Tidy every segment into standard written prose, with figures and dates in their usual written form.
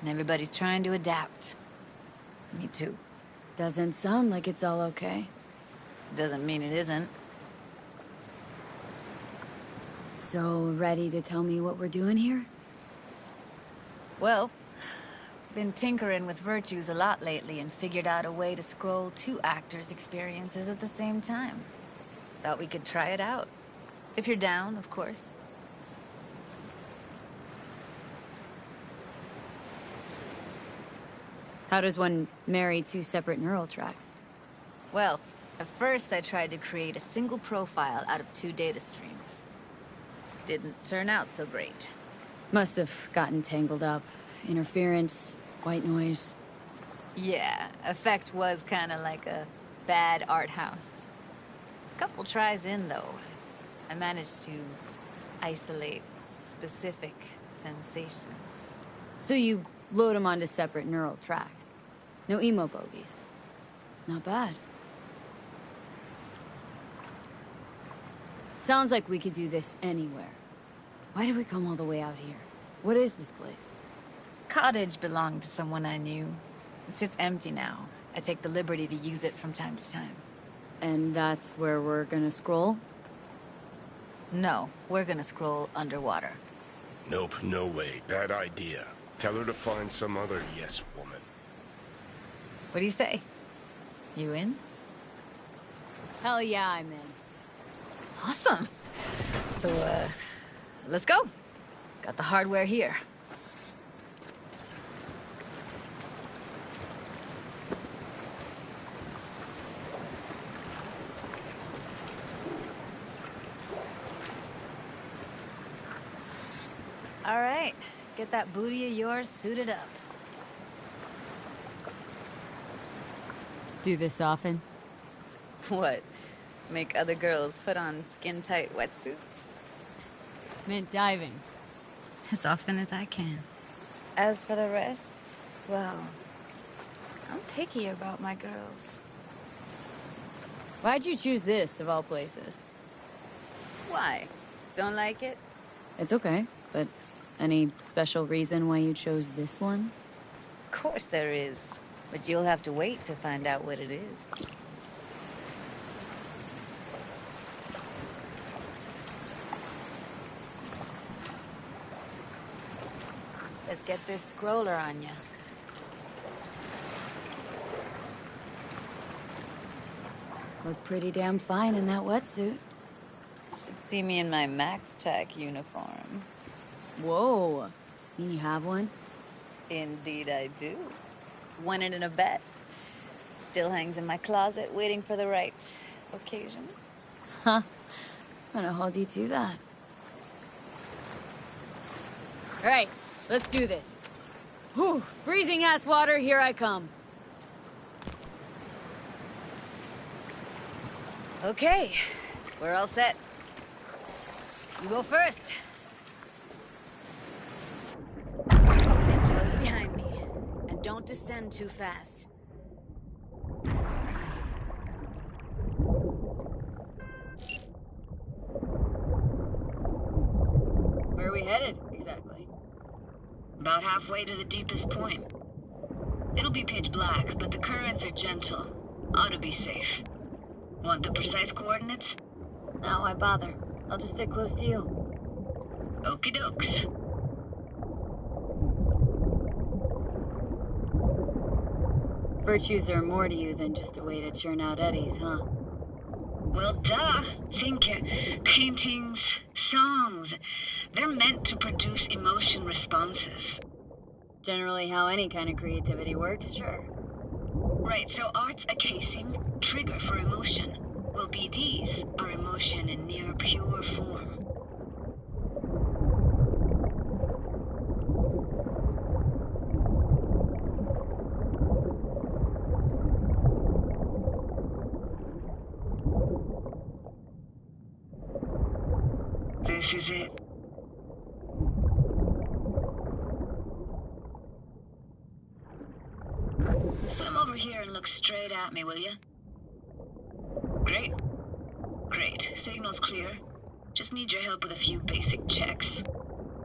and everybody's trying to adapt. Me too. Doesn't sound like it's all okay. Doesn't mean it isn't. So, ready to tell me what we're doing here? Well, been tinkering with virtues a lot lately and figured out a way to scroll 2 actors' experiences at the same time. Thought we could try it out. If you're down, of course. How does one marry 2 separate neural tracks? Well, at first I tried to create a single profile out of 2 data streams. Didn't turn out so great. Must have gotten tangled up. Interference, white noise. Yeah, effect was kinda like a bad art house. Couple tries in, though, I managed to isolate specific sensations. So you load them onto separate neural tracks. No emo bogies. Not bad. Sounds like we could do this anywhere. Why did we come all the way out here? What is this place? Cottage belonged to someone I knew. It sits empty now. I take the liberty to use it from time to time. And that's where we're gonna scroll? No, we're gonna scroll underwater. Nope, no way. Bad idea. Tell her to find some other yes woman. What do you say? You in? Hell yeah, I'm in. Awesome. So, let's go. Got the hardware here. All right, get that booty of yours suited up. Do this often? What? Make other girls put on skin-tight wetsuits? Meant diving. As often as I can. As for the rest, well, I'm picky about my girls. Why'd you choose this, of all places? Why? Don't like it? It's okay, but any special reason why you chose this one? Of course there is. But you'll have to wait to find out what it is. Let's get this scroller on ya. Look pretty damn fine in that wetsuit. Should see me in my Max Tech uniform. Whoa. Mean you have one? Indeed I do. Won it in a bet. Still hangs in my closet, waiting for the right occasion. Huh. I'm gonna hold you to that. All right, let's do this. Whew, freezing ass water, here I come. Okay, we're all set. You go first. Stay close behind me, and don't descend too fast. Where are we headed, exactly? About halfway to the deepest point. It'll be pitch black, but the currents are gentle. Ought to be safe. Want the precise coordinates? No, why bother? I'll just stick close to you. Okie dokes. Virtues are more to you than just a way to churn out eddies, huh? Well, duh. Think paintings, songs. They're meant to produce emotion responses. Generally how any kind of creativity works, sure. Right, so art's a casing, trigger for emotion. Well, BDs are emotion in near pure form. This is it. Swim over here and look straight at me, will you? Great. Great. Signal's clear. Just need your help with a few basic checks.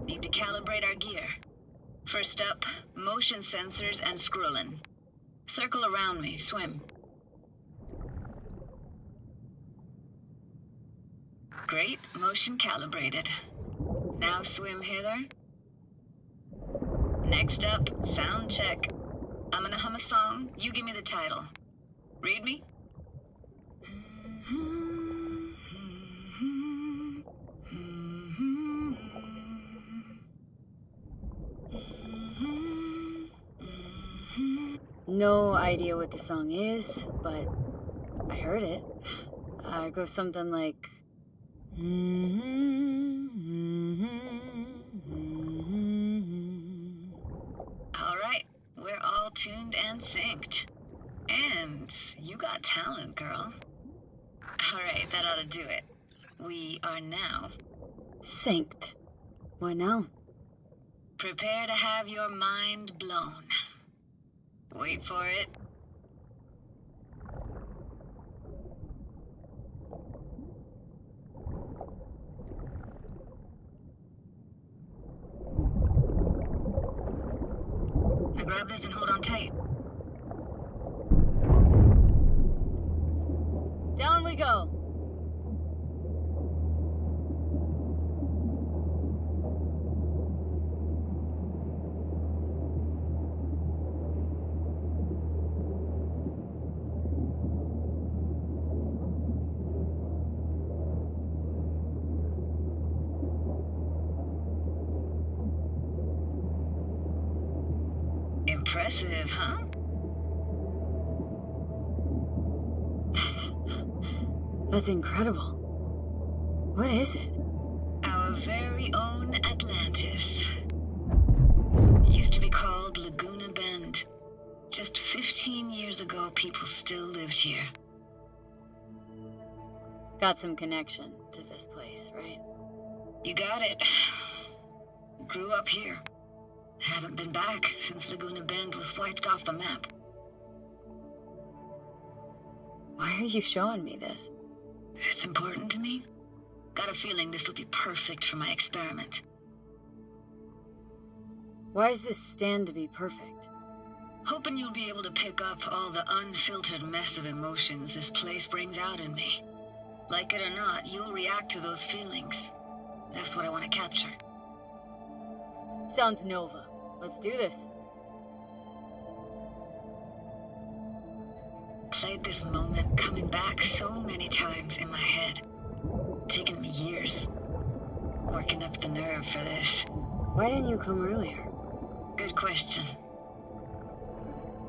Need to calibrate our gear. First up, motion sensors and scrolling. Circle around me, swim. Great, motion calibrated. Now swim hither. Next up, sound check. I'm gonna hum a song, you give me the title. Read me? No idea what the song is, but I heard it. It goes something like... Alright, we're all tuned and synced. And you got talent, girl. Alright, that ought to do it. We are now... Synced. What now? Prepare to have your mind blown. Wait for it. Now grab this and hold on tight. Down we go. Impressive, huh? That's incredible. What is it? Our very own Atlantis. Used to be called Laguna Bend. Just 15 years ago, people still lived here. Got some connection to this place, right? You got it. Grew up here. Haven't been back since Laguna Bend was wiped off the map. Why are you showing me this? It's important to me. Got a feeling this will be perfect for my experiment. Why does this stand to be perfect? Hoping you'll be able to pick up all the unfiltered mess of emotions this place brings out in me. Like it or not, you'll react to those feelings. That's what I want to capture. Sounds Nova. Let's do this. Played this moment coming back so many times in my head. Taken me years. Working up the nerve for this. Why didn't you come earlier? Good question.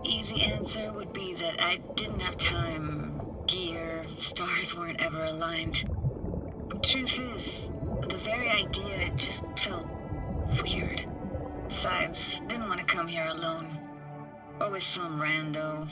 Easy answer would be that I didn't have time, gear, stars weren't ever aligned. Truth is, the very idea, it just felt weird. Besides, didn't want to come here alone. Or with some rando.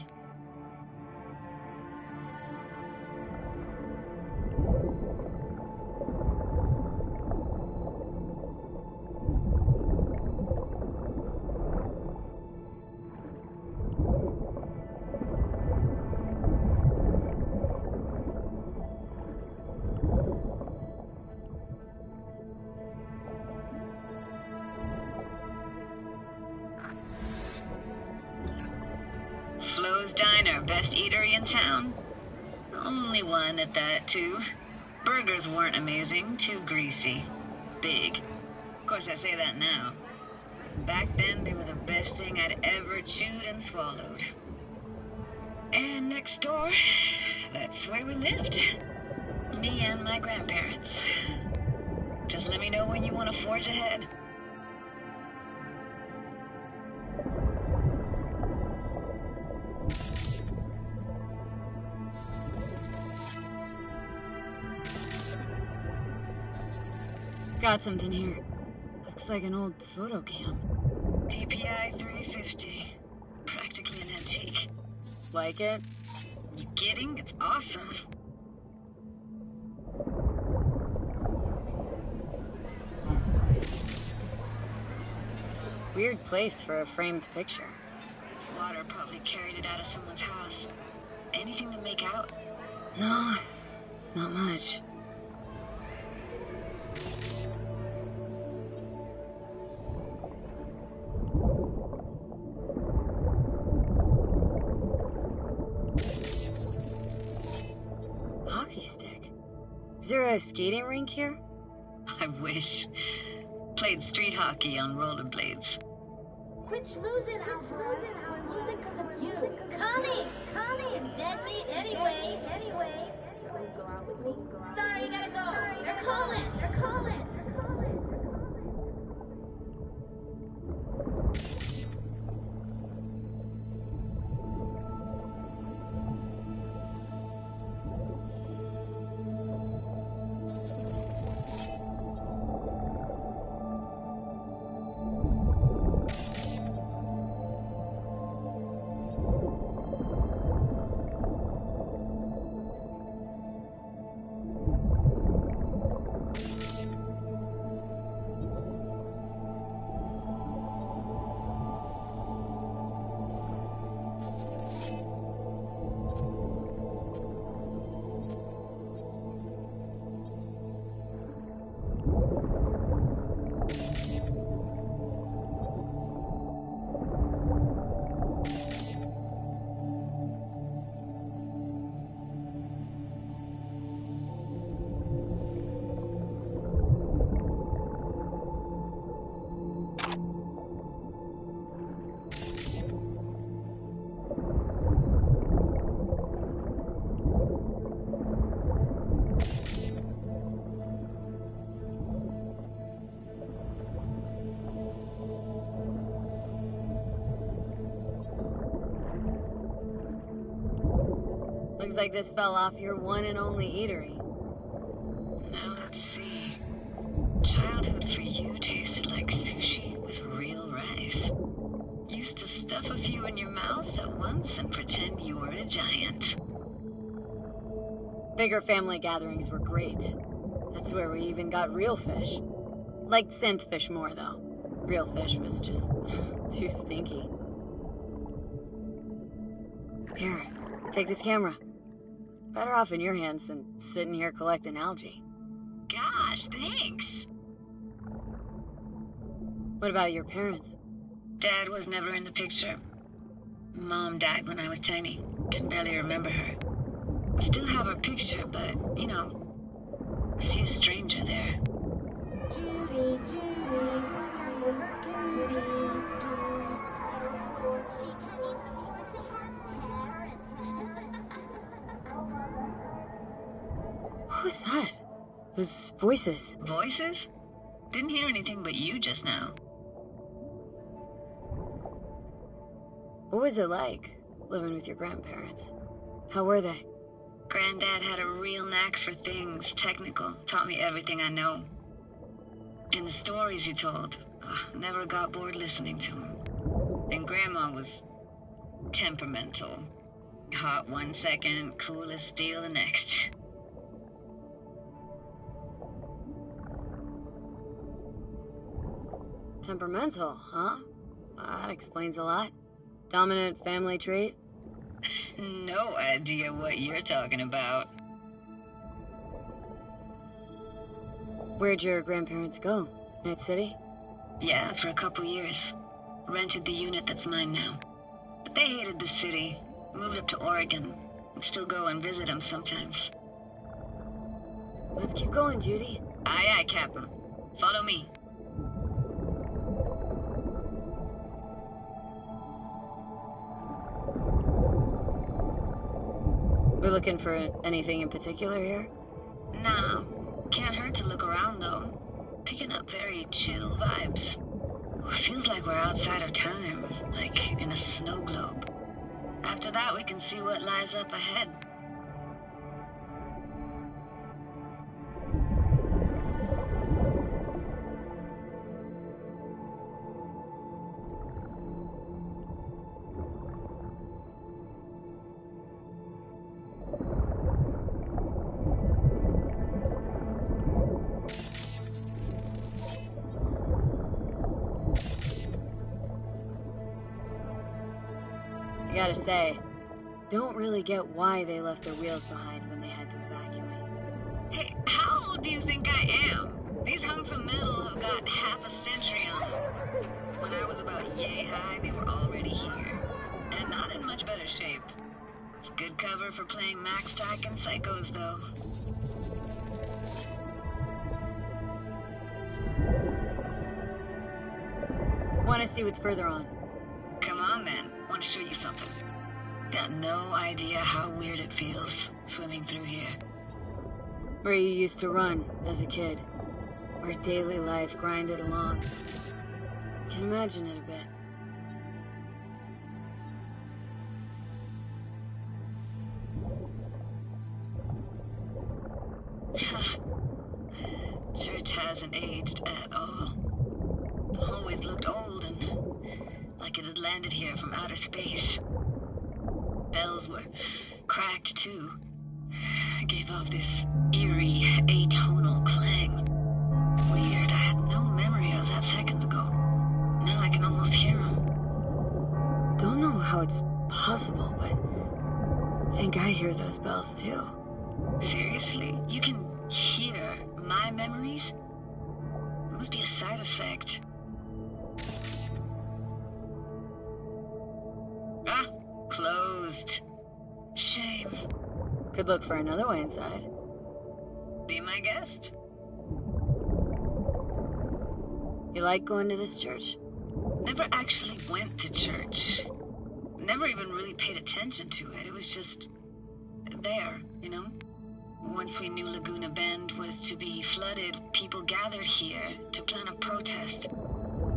Flo's Diner, best eatery in town. Only one at that, too. Burgers weren't amazing, too greasy. Big. Of course, I say that now. Back then, they were the best thing I'd ever chewed and swallowed. And next door, that's where we lived. Me and my grandparents. Just let me know when you want to forge ahead. Got something here. Looks like an old photo cam. DPI 350. Practically an antique. Like it? You kidding? It's awesome. Weird place for a framed picture. Water probably carried it out of someone's house. Anything to make out? No, not much. there a skating rink here? I wish. Played street hockey on rollerblades. Quit schmoozing, Alvarez. We're losing because of you. Connie! You're dead meat anyway. Will you go out with me? Sorry, you gotta go. They're calling. Looks like this fell off your one and only eatery. Now let's see. Childhood for you tasted like sushi with real rice. Used to stuff a few in your mouth at once and pretend you were a giant. Bigger family gatherings were great. That's where we even got real fish. Liked scent fish more, though. Real fish was just too stinky. Here, take this camera. Better off in your hands than sitting here collecting algae. Gosh, thanks. What about your parents? Dad was never in the picture. Mom died when I was tiny. Can barely remember her. Still have her picture, but, you know, see a stranger there. Judy, watch out for her cuties. She can't even afford to have parents. Who's that? Those voices. Voices? Didn't hear anything but you just now. What was it like, living with your grandparents? How were they? Granddad had a real knack for things technical. Taught me everything I know. And the stories he told, never got bored listening to him. And Grandma was temperamental. Hot one second, cool as steel the next. Temperamental, huh? That explains a lot. Dominant family trait? No idea what you're talking about. Where'd your grandparents go? Night City? Yeah, for a couple years. Rented the unit that's mine now. But they hated the city. Moved up to Oregon. Still go and visit them sometimes. Let's keep going, Judy. Aye, aye, Captain. Follow me. We're looking for anything in particular here? Nah. Can't hurt to look around, though. Picking up very chill vibes. Feels like we're outside of time, like in a snow globe. After that, we can see what lies up ahead. I gotta say, don't really get why they left their wheels behind when they had to evacuate. Hey, how old do you think I am? These hunks of metal have got half a century on them. When I was about yay high, they were already here. And not in much better shape. It's good cover for playing Max Tack and Psychos, though. Want to see what's further on? Come on then, want to show you something. Got no idea how weird it feels swimming through here. Where you used to run as a kid. Where daily life grinded along. Can imagine it a bit. Church hasn't aged at all. Always looked old and like it had landed here from outer space. Bells were cracked too. Gave off this eerie, atonal clang. Weird, I had no memory of that seconds ago. Now I can almost hear them. Don't know how it's possible, but I think I hear those bells too. Seriously? You can hear my memories? It must be a side effect. Ah, closed. Shame. Could look for another way inside. Be my guest. You like going to this church? Never actually went to church. Never even really paid attention to it. It was just there, you know? Once we knew Laguna Bend was to be flooded, people gathered here to plan a protest.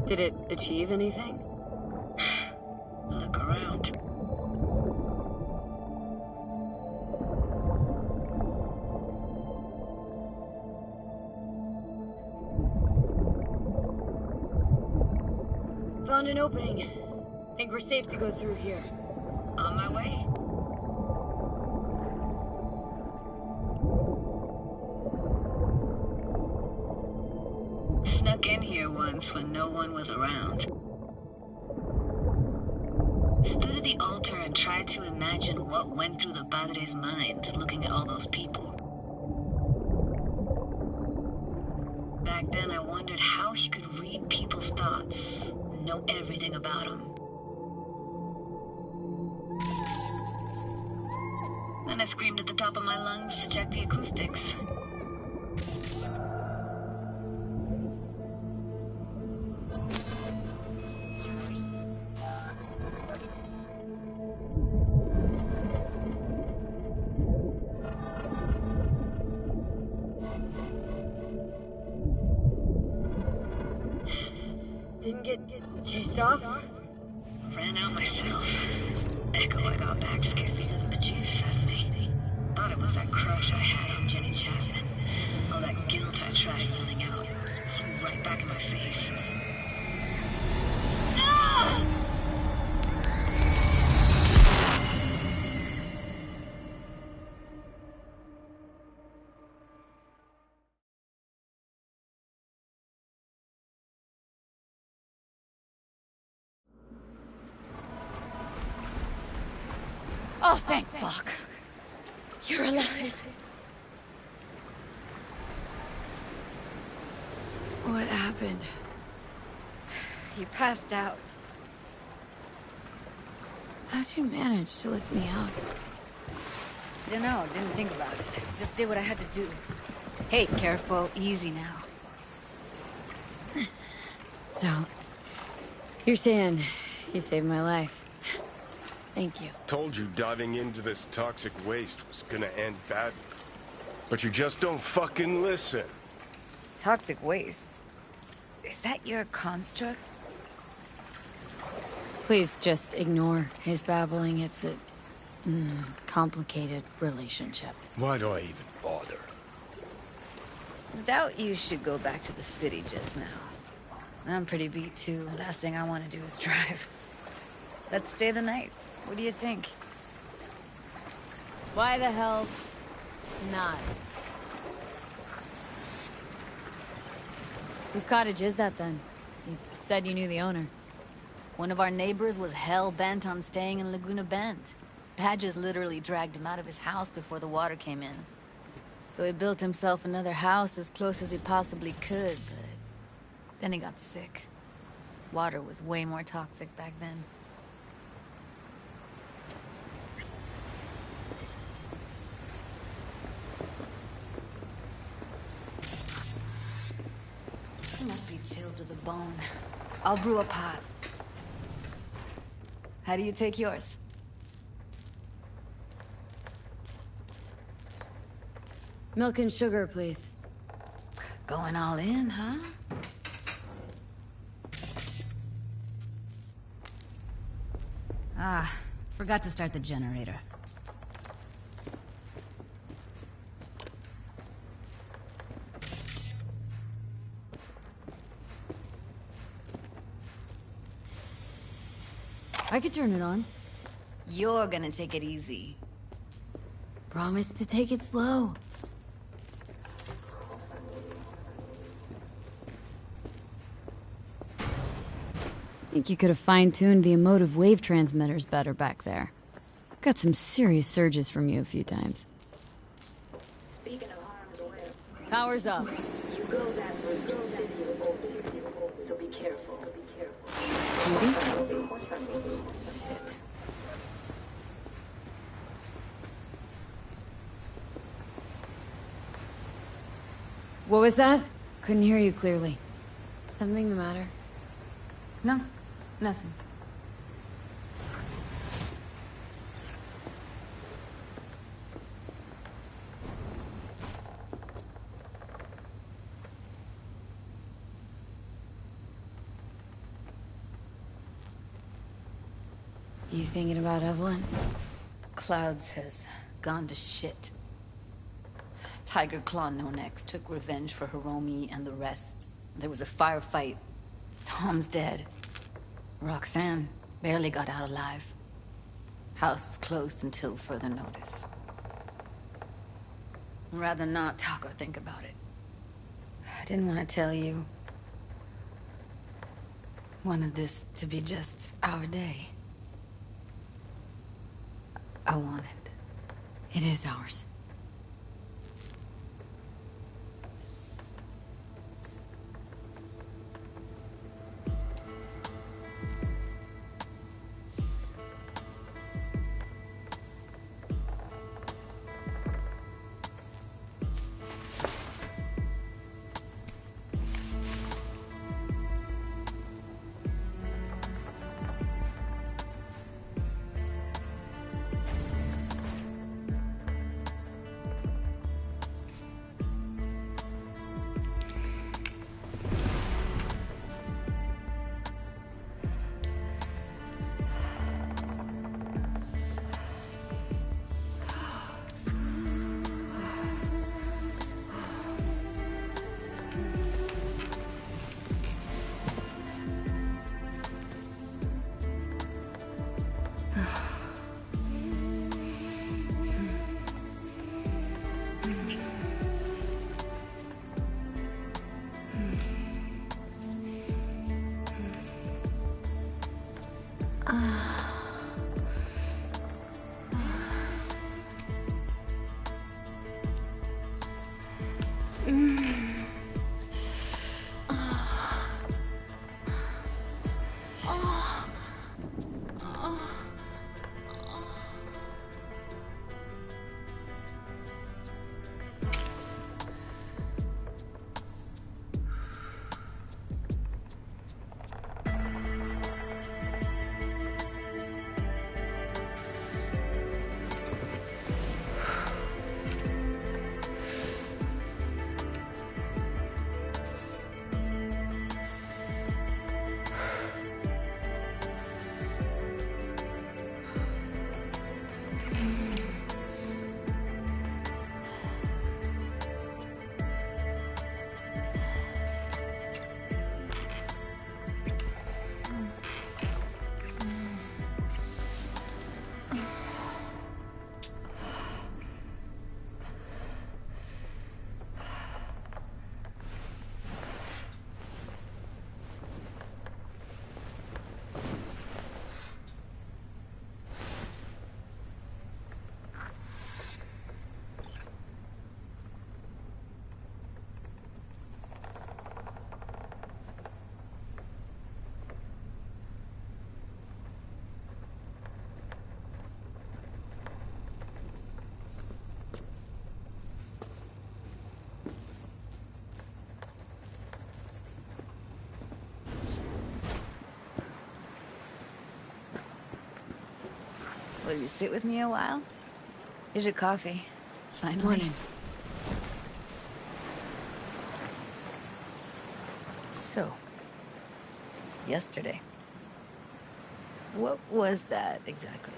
Did it achieve anything? Look around. Found an opening. Think we're safe to go through here. On my way. Snuck in here once when no one was around. Stood at the altar and tried to imagine what went through the padre's mind looking at all those people. Back then I wondered how he could read people's thoughts and know everything about them. Then I screamed at the top of my lungs to check the acoustics. Didn't get chased off? Ran out myself. Echo I got back scared me to the bejesus out of me. Thought it was that crush I had on Jenny Chapman. All that guilt I tried yelling out flew right back in my face. No! Oh, thank fuck. You're alive. What happened? You passed out. How'd you manage to lift me up? Dunno, didn't think about it. Just did what I had to do. Hey, careful, easy now. So, you're saying you saved my life. Thank you. Told you diving into this toxic waste was gonna end badly. But you just don't fucking listen. Toxic waste? Is that your construct? Please just ignore his babbling. It's a complicated relationship. Why do I even bother? Doubt you should go back to the city just now. I'm pretty beat too. Last thing I want to do is drive. Let's stay the night. What do you think? Why the hell not? Whose cottage is that then? You said you knew the owner. One of our neighbors was hell-bent on staying in Laguna Bend. Badges literally dragged him out of his house before the water came in. So he built himself another house as close as he possibly could, but then he got sick. Water was way more toxic back then. He must be chilled to the bone. I'll brew a pot. How do you take yours? Milk and sugar, please. Going all in, huh? Ah, forgot to start the generator. I could turn it on. You're gonna take it easy. Promise to take it slow. Think you could have fine-tuned the emotive wave transmitters better back there. Got some serious surges from you a few times. Speaking of harm's way, Power's up. you go that way to the city of Old, so be careful. Shit. What was that? Couldn't hear you clearly. Something the matter? No, nothing. You thinking about Evelyn? Clouds has gone to shit. Tiger Claw No Next took revenge for Hiromi and the rest. There was a firefight. Tom's dead. Roxanne barely got out alive. House is closed until further notice. I'd rather not talk or think about it. I didn't want to tell you. Wanted this to be just our day. I wanted. It is ours. Will you sit with me a while? Here's your coffee. Finally. Morning. So, yesterday. What was that exactly?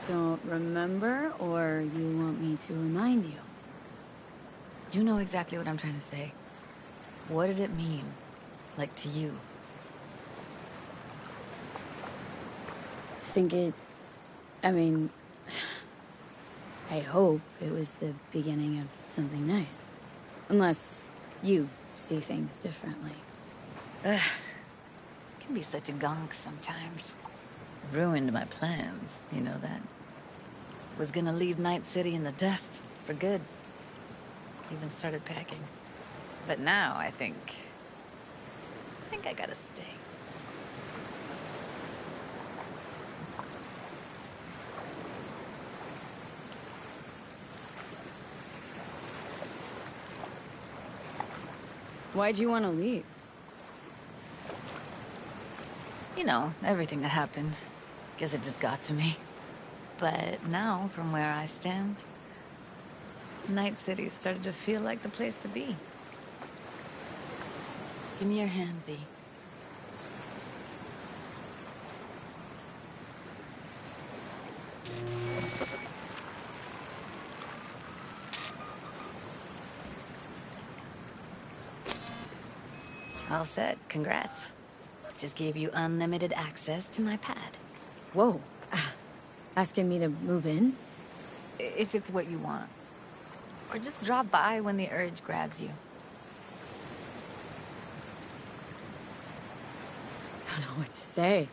Don't remember, or you want me to remind you? You know exactly what I'm trying to say. What did it mean? Like, to you? I mean, I hope it was the beginning of something nice. Unless you see things differently. Ugh. Can be such a gonk sometimes. Ruined my plans, you know that. Was gonna leave Night City in the dust, for good. Even started packing. But now, I think I gotta stay. Why'd you want to leave? You know, everything that happened. Guess it just got to me. But now, from where I stand, Night City started to feel like the place to be. Give me your hand, B. All set. Congrats. Just gave you unlimited access to my pad. Whoa. Asking me to move in? If it's what you want. Or just drop by when the urge grabs you. Don't know what to say.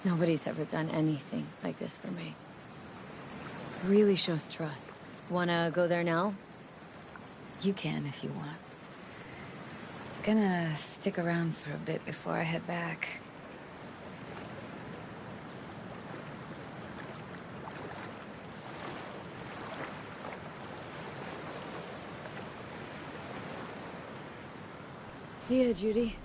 Nobody's ever done anything like this for me. Really shows trust. Wanna go there now? You can if you want. Gonna stick around for a bit before I head back. See ya, Judy.